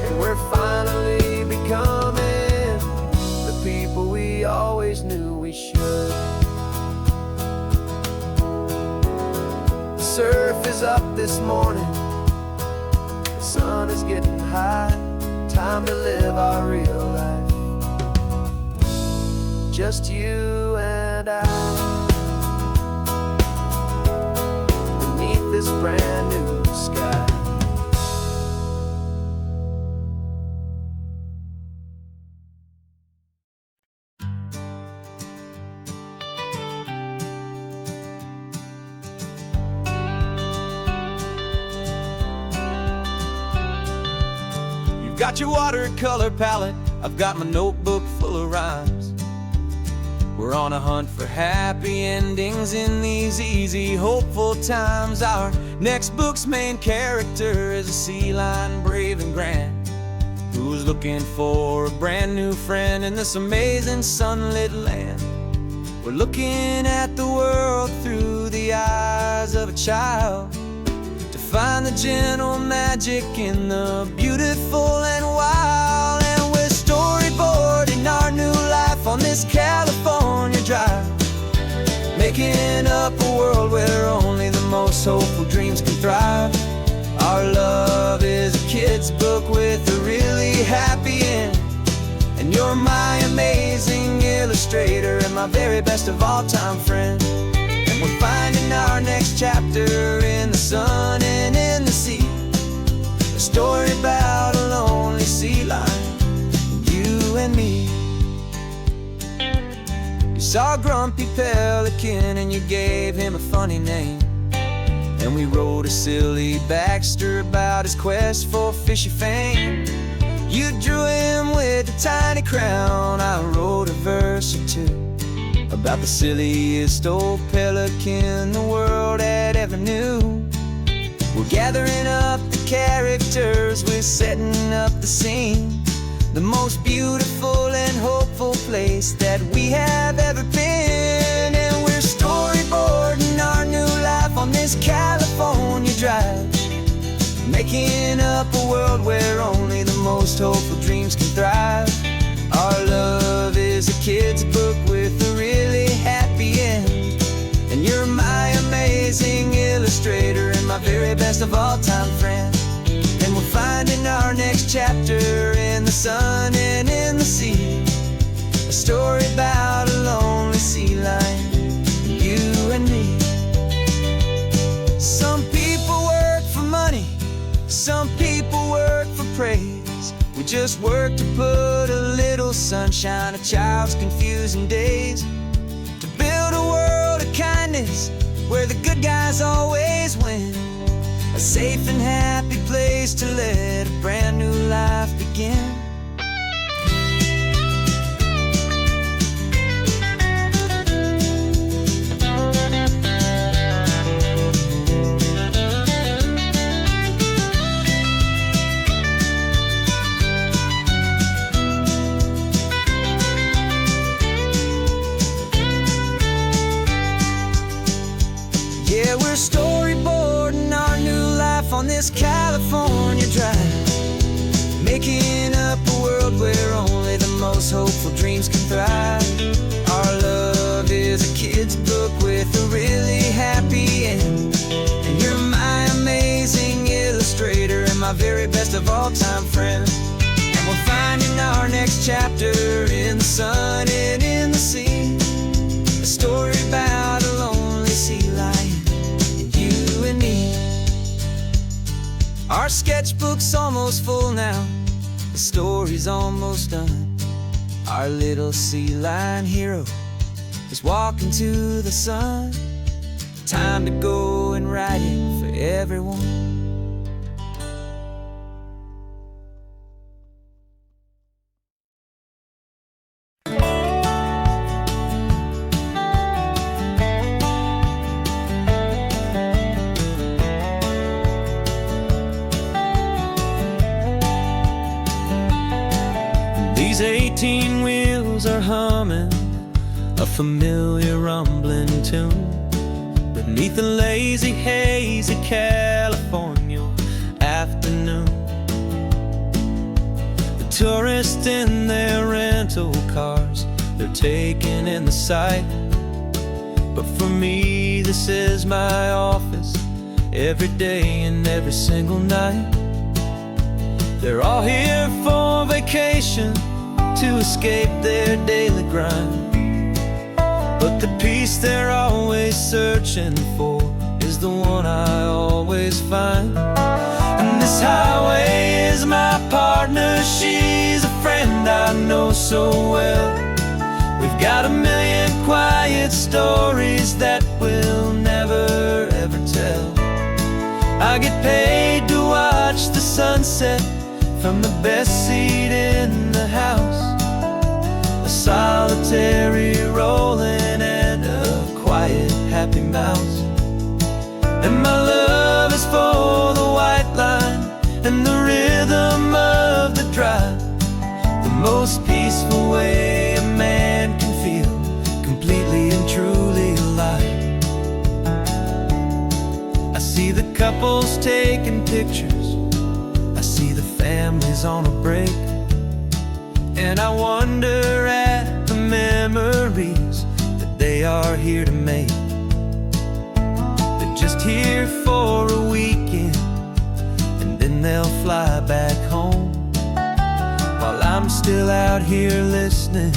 and we're finally becoming the people we always knew we should. The surf is up this morning, the sun is getting high, time to live our real life, just you and I, beneath this brand new sky. Got your watercolor palette, I've got my notebook full of rhymes. We're on a hunt for happy endings in these easy, hopeful times. Our next book's main character is a sea lion, brave and grand, who's looking for a brand new friend in this amazing sunlit land. We're looking at the world through the eyes of a child, find the gentle magic in the beautiful and wild. And we're storyboarding our new life on this California drive, making up a world where only the most hopeful dreams can thrive. Our love is a kid's book with a really happy end, and you're my amazing illustrator and my very best of all time friend. We're finding our next chapter in the sun and in the sea, a story about a lonely sea lion, you and me. You saw a grumpy pelican and you gave him a funny name, and we wrote a silly Baxter about his quest for fishy fame. You drew him with a tiny crown, I wrote a verse or two about the silliest old pelican the world had ever knew. We're gathering up the characters, we're setting up the scene, the most beautiful and hopeful place that we have ever been. And we're storyboarding our new life on this California drive, making up a world where only the most hopeful dreams can thrive. Our love is a kid's book with a really happy end, and you're my amazing illustrator and my very best of all time friend. And we're finding our next chapter in the sun and in the sea, a story about a lonely sea lion, you and me. Some people work for money, some people work for praise. We just work to put a little sunshine in a child's confusing days, to build a world of kindness where the good guys always win, a safe and happy place to let a brand new life begin. Yeah, we're storyboarding our new life on this California drive, making up a world where only the most hopeful dreams can thrive. Our love is a kid's book with a really happy end, and you're my amazing illustrator and my very best of all-time friend. And we're finding our next chapter in the sun and in the sea, a story about a lonely sea lion and you and me. Our sketchbook's almost full now, the story's almost done. Our little sea lion hero is walking to the sun. Time to go and write it for everyone. These 18 wheels are humming a familiar rumbling tune beneath a lazy, hazy California afternoon. The tourists in their rental cars, they're taking in the sight. But for me, this is my office, every day and every single night. They're all here for vacation, to escape their daily grind. But the peace they're always searching for is the one I always find. And this highway is my partner, she's a friend I know so well. We've got a million quiet stories that we'll never ever tell. I get paid to watch the sunset from the best seat in the house, a solitary rolling and a quiet happy mouse. And my love is for the white line and the rhythm of the drive, the most peaceful way a man can feel completely and truly alive. I see the couples taking pictures, I see the families on a break, and I wonder at the memories that they are here to make. They're just here for a weekend, and then they'll fly back home, while I'm still out here listening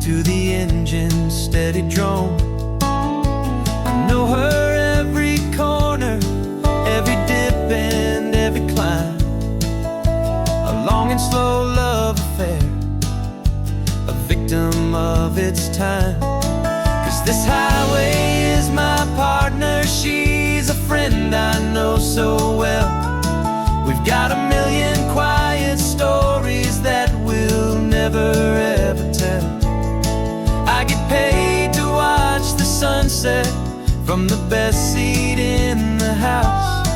to the engine's steady drone. I know her every corner, every dip and every climb, a long and slow love affair, a victim of its time. 'Cause this highway is my partner, she's a friend I know so well. We've got a million quiet stories that we'll never ever tell. I get paid to watch the sunset from the best seat in the house,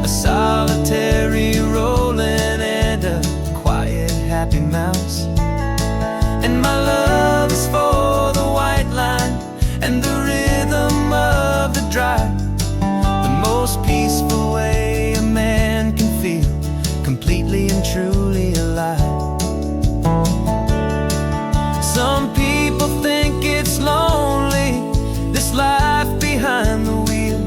a solitary rolling and a quiet happy mouse. And my love is for the white line and the rhythm of the drive, the most peaceful way a man can feel completely and truly alive. Some people think it's lonely, this life behind the wheel,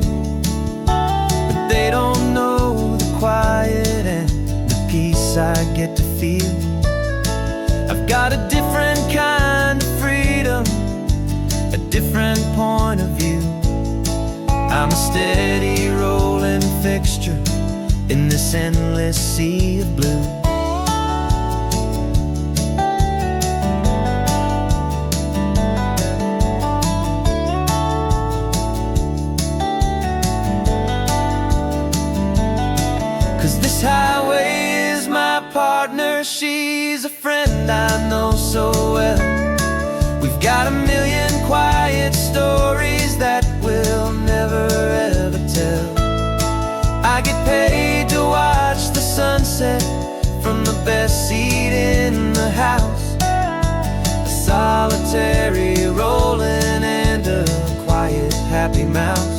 but they don't know the quiet and the peace I get to feel. I've got a different kind of freedom, a different point of view. I'm a steady rolling fixture in this endless sea of blue. 'Cause this highway is my partner, she's a friend I know so well. We've got a million quiet stories that we'll never ever tell. I get paid to watch the sunset from the best seat in the house. A solitary rolling and a quiet happy mouse.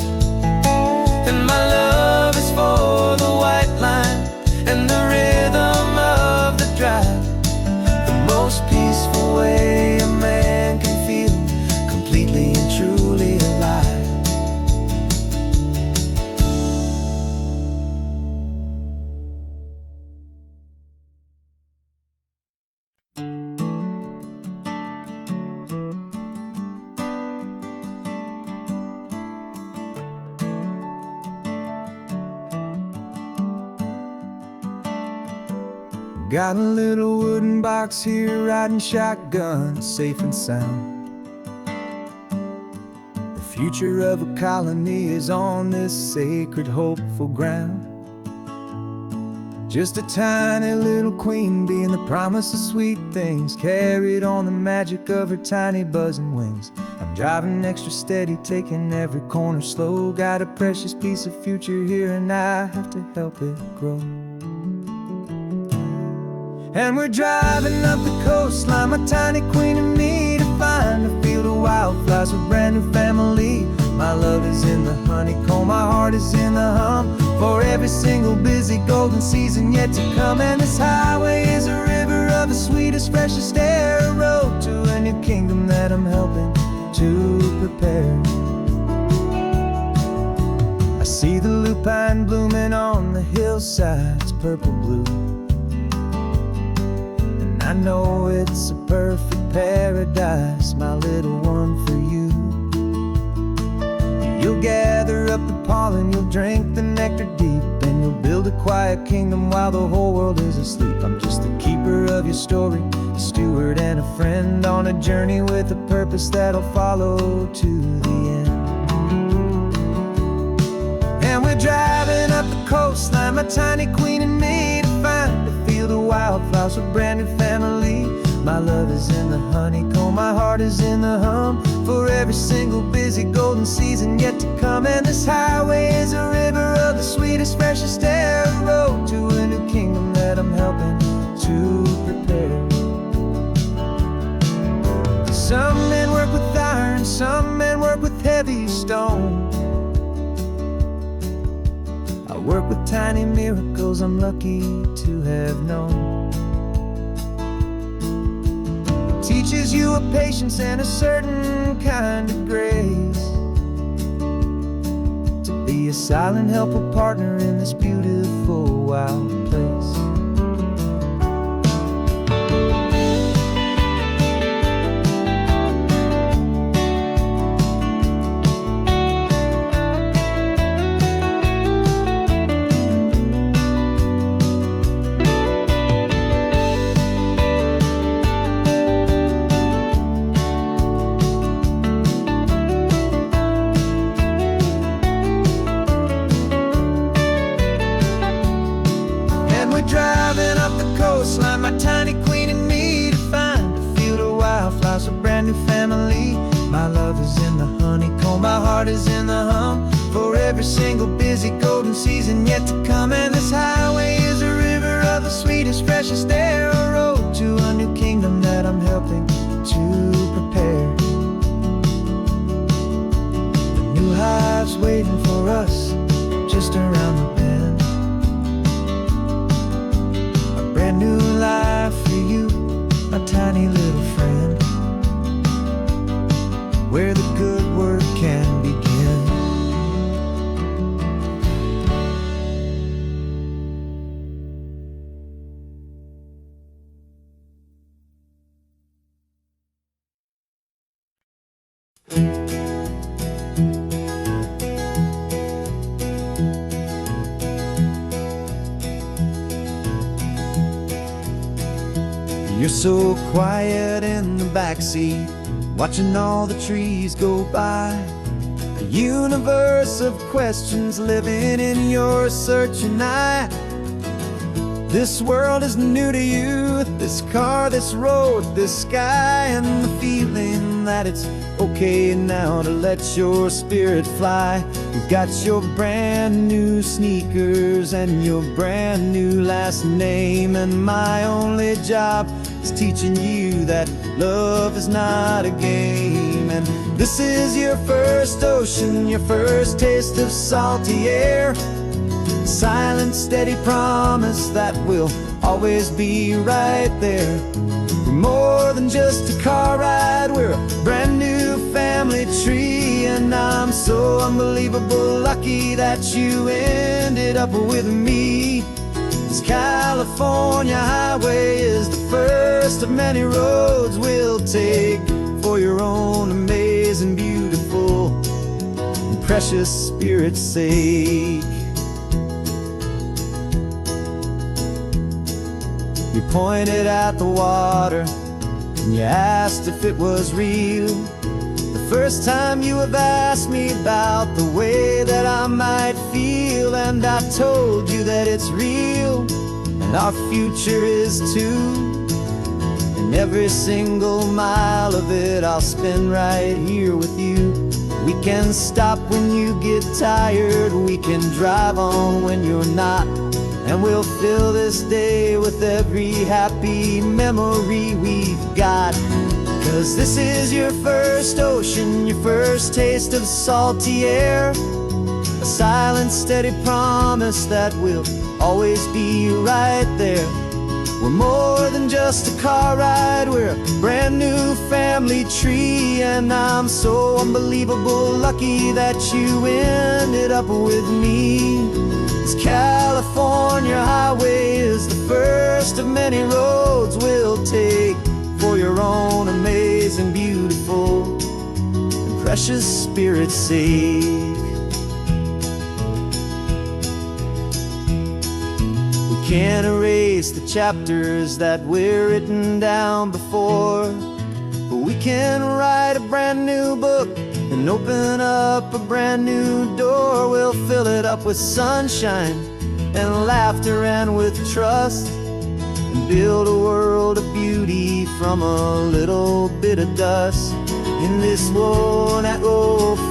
And my love is for the white line and the rhythm of the drive. The most peaceful way a man can feel completely and truly alive. Got a little wooden box here, riding shotgun, safe and sound. The future of a colony is on this sacred, hopeful ground. Just a tiny little queen bee and the promise of sweet things, carried on the magic of her tiny buzzing wings. I'm driving extra steady, taking every corner slow. Got a precious piece of future here and I have to help it grow. And we're driving up the coastline, my tiny queen and me, to find a field of wildflowers, a brand new family. My love is in the honeycomb, my heart is in the hum, for every single busy golden season yet to come. And this highway is a river of the sweetest, freshest air, a road to a new kingdom that I'm helping to prepare. I see the lupine blooming on the hillsides, purple blue. I know it's a perfect paradise, my little one, for you. You'll gather up the pollen, you'll drink the nectar deep, and you'll build a quiet kingdom while the whole world is asleep. I'm just the keeper of your story, a steward and a friend, on a journey with a purpose that'll follow to the end. And we're driving up the coastline, my tiny queen and me, to find a field of wildflowers, a brand new family. My love is in the honeycomb, my heart is in the hum, for every single busy golden season yet to come. And this highway is a river of the sweetest, freshest air, a road to a new kingdom that I'm helping to prepare. Some men work with iron, some men work with heavy stone. I work with tiny miracles I'm lucky to have known. Teaches you a patience and a certain kind of grace, to be a silent, helpful partner in this beautiful, wild place. Driving up the coastline, my tiny queen and me, to find a field of wildflowers, a brand new family. My love is in the honeycomb, my heart is in the hum, for every single busy golden season yet to come. And this highway is a river of the sweetest, freshest air, a road to a new kingdom that I'm helping to prepare. The new hive's waiting for us just around the bend. New life for you, my tiny little friend, where the good work can begin. You're so quiet in the backseat, watching all the trees go by. A universe of questions living in your searching eye. This world is new to you, this car, this road, this sky, and the feeling that it's okay now to let your spirit fly. You've got your brand new sneakers and your brand new last name, and my only job is teaching you that love is not a game. And this is your first ocean, your first taste of salty air, silent, steady promise that we'll always be right there. We're more than just a car ride, we're a brand new family tree, and I'm so unbelievable lucky that you ended up with me. This California highway is the first of many roads we'll take for your own amazing, beautiful, and precious spirit's sake. You pointed at the water and you asked if it was real. The first time you have asked me about the way that I might feel, and I told you that it's real and our future is too. And every single mile of it I'll spend right here with you. We can stop when you get tired, we can drive on when you're not, and we'll fill this day with every happy memory we've got. 'Cause this is your first ocean, your first taste of salty air, a silent, steady promise that we'll always be right there. We're more than just a car ride, we're a brand new family tree, and I'm so unbelievable lucky that you ended up with me. This California highway is the first of many roads we'll take for your own amazing, beautiful, and precious spirit's sake. We can't erase the chapters that were written down before, but we can write a brand new book and open up a brand new door. We'll fill it up with sunshine and laughter and with trust, and build a world of beauty from a little bit of dust. In this world that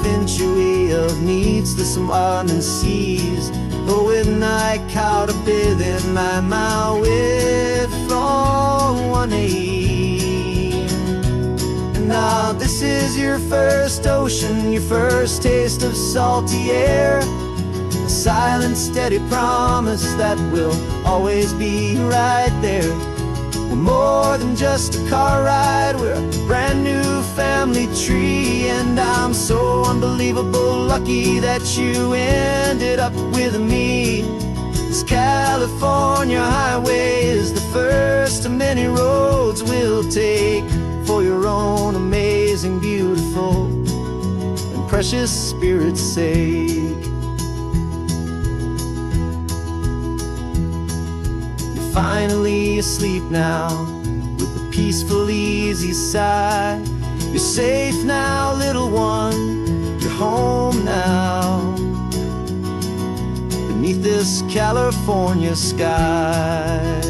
finchue of needs the summer seas, but with night caught a bit in my way from one aim. Now this is your first ocean, your first taste of salty air, a silent, steady promise that we'll always be right there. We're more than just a car ride, we're a brand new family tree, and I'm so unbelievable lucky that you ended up with me. This California highway is the first of many roads we'll take for your own amazing, beautiful, and precious spirit's sake. You're finally asleep now with a peaceful, easy sigh. You're safe now, little one, you're home now, beneath this California sky.